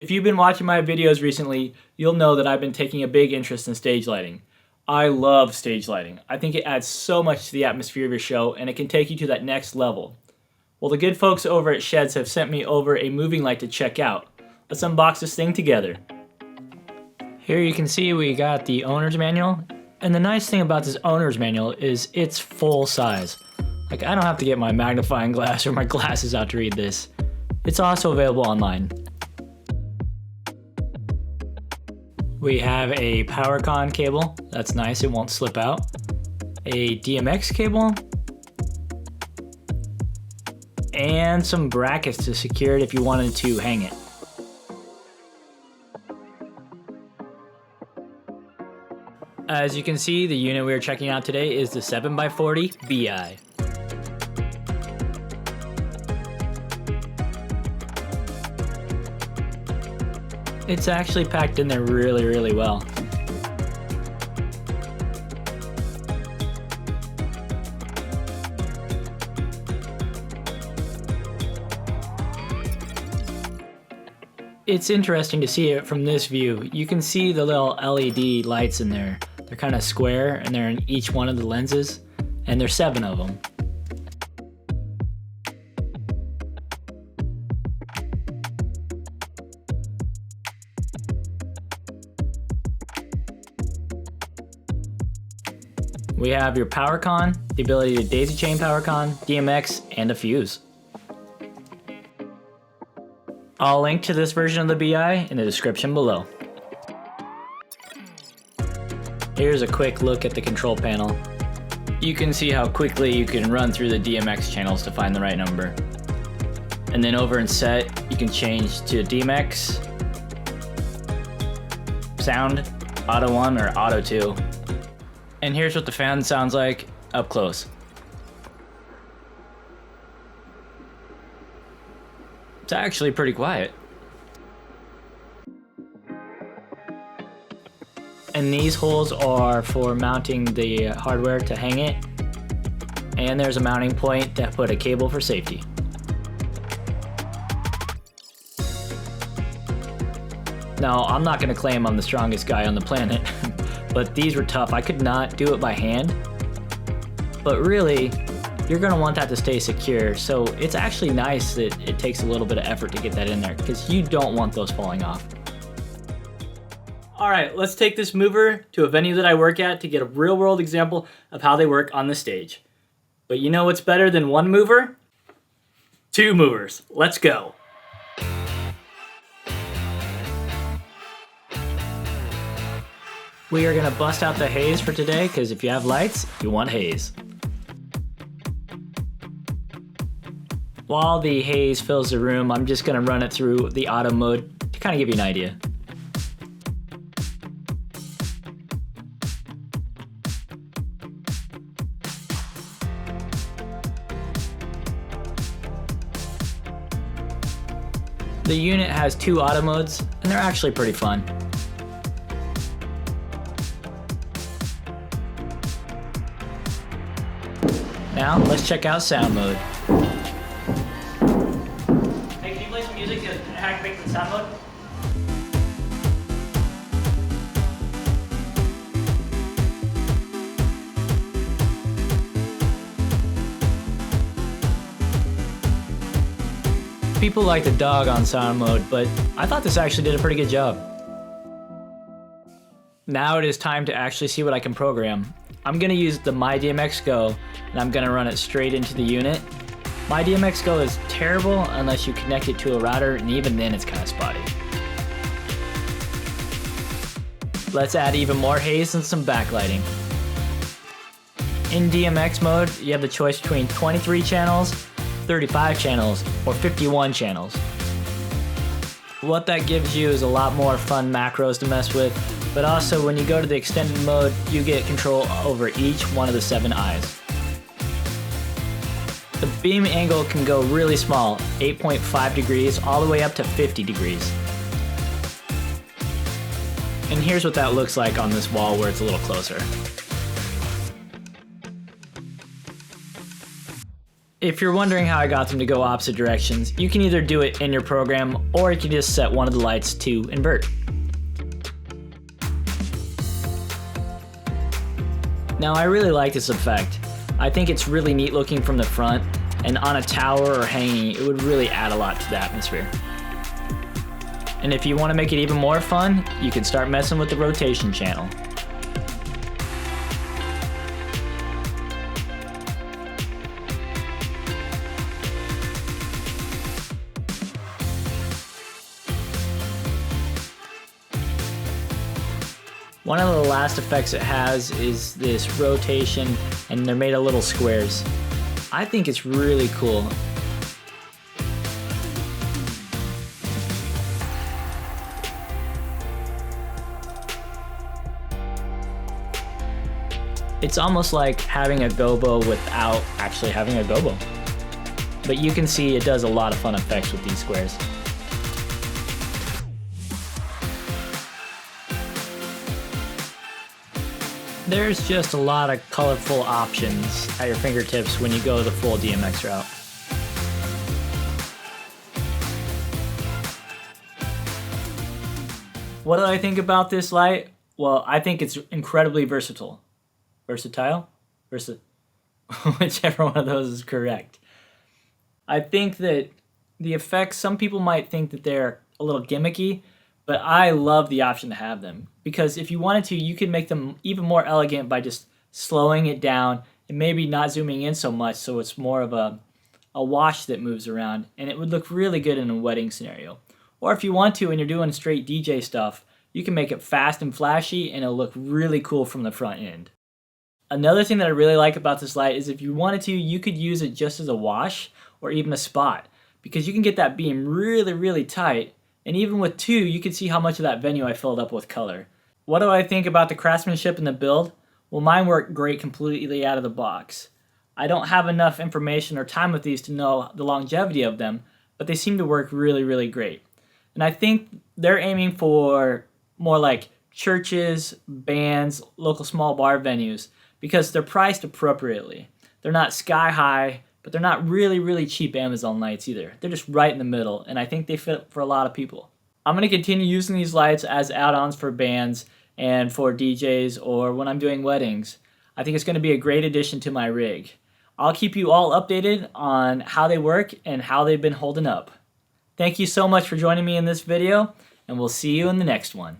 If you've been watching my videos recently, you'll know that I've been taking a big interest in stage lighting. I love stage lighting. I think it adds so much to the atmosphere of your show and it can take you to that next level. Well, the good folks over at Shehds have sent me over a moving light to check out. Let's unbox this thing together. Here you can see we got the owner's manual, and the nice thing about this owner's manual is it's full size. Like, I don't have to get my magnifying glass or my glasses out to read this. It's also available online. We have a PowerCon cable, that's nice, it won't slip out. A DMX cable. And some brackets to secure it if you wanted to hang it. As you can see, the unit we are checking out today is the 7x40 BeeEye. It's actually packed in there really well. It's interesting to see it from this view. You can see the little LED lights in there. They're kind of square and they're in each one of the lenses, and there's 7 of them. We have your PowerCon, the ability to daisy chain PowerCon, DMX, and a fuse. I'll link to this version of the BeeEye in the description below. Here's a quick look at the control panel. You can see how quickly you can run through the DMX channels to find the right number. And then over in set, you can change to DMX, sound, auto 1 or auto 2. And here's what the fan sounds like up close. It's actually pretty quiet. And these holes are for mounting the hardware to hang it. And there's a mounting point to put a cable for safety. Now, I'm not gonna claim I'm the strongest guy on the planet, but these were tough. I could not do it by hand. But really, you're gonna want that to stay secure, so it's actually nice that it takes a little bit of effort to get that in there, because you don't want those falling off. Alright, let's take this mover to a venue that I work at to get a real-world example of how they work on the stage. But you know what's better than one mover? 2 movers. Let's go. We are gonna bust out the Haze for today, because if you have lights, you want Haze. While the Haze fills the room, I'm just gonna run it through the auto mode to kind of give you an idea. The unit has 2 auto modes, and they're actually pretty fun. Now, let's check out sound mode. Hey, can you play some music to activate the sound mode? People like to dog on sound mode, but I thought this actually did a pretty good job. Now it is time to actually see what I can program. I'm gonna use the MyDMX Go, and I'm gonna run it straight into the unit. MyDMX Go is terrible unless you connect it to a router, and even then it's kind of spotty. Let's add even more haze and some backlighting. In DMX mode, you have the choice between 23 channels, 35 channels, or 51 channels. What that gives you is a lot more fun macros to mess with, but also when you go to the extended mode, you get control over each one of the 7 eyes. The beam angle can go really small, 8.5 degrees, all the way up to 50 degrees. And here's what that looks like on this wall where it's a little closer. If you're wondering how I got them to go opposite directions, you can either do it in your program or you can just set one of the lights to invert. Now I really like this effect. I think it's really neat looking from the front, and on a tower or hanging, it would really add a lot to the atmosphere. And if you want to make it even more fun, you can start messing with the rotation channel. One of the last effects it has is this rotation, and they're made of little squares. I think it's really cool. It's almost like having a gobo without actually having a gobo. But you can see it does a lot of fun effects with these squares. There's just a lot of colorful options at your fingertips when you go the full DMX route. What do I think about this light? Well, I think it's incredibly versatile. Versatile? Whichever one of those is correct. I think that the effects, some people might think that they're a little gimmicky, but I love the option to have them. Because if you wanted to, you could make them even more elegant by just slowing it down and maybe not zooming in so much, so it's more of a wash that moves around, and it would look really good in a wedding scenario. Or if you want to and you're doing straight DJ stuff, you can make it fast and flashy and it'll look really cool from the front end. Another thing that I really like about this light is if you wanted to, you could use it just as a wash or even a spot, because you can get that beam really, really tight, and even with two, you can see how much of that venue I filled up with color. What do I think about the craftsmanship and the build? Well, mine worked great completely out of the box. I don't have enough information or time with these to know the longevity of them, but they seem to work really, really great. And I think they're aiming for more like churches, bands, local small bar venues, because they're priced appropriately. They're not sky high, but they're not really, really cheap Amazon lights either. They're just right in the middle, and I think they fit for a lot of people. I'm going to continue using these lights as add-ons for bands and for DJs or when I'm doing weddings. I think it's going to be a great addition to my rig. I'll keep you all updated on how they work and how they've been holding up. Thank you so much for joining me in this video, and we'll see you in the next one.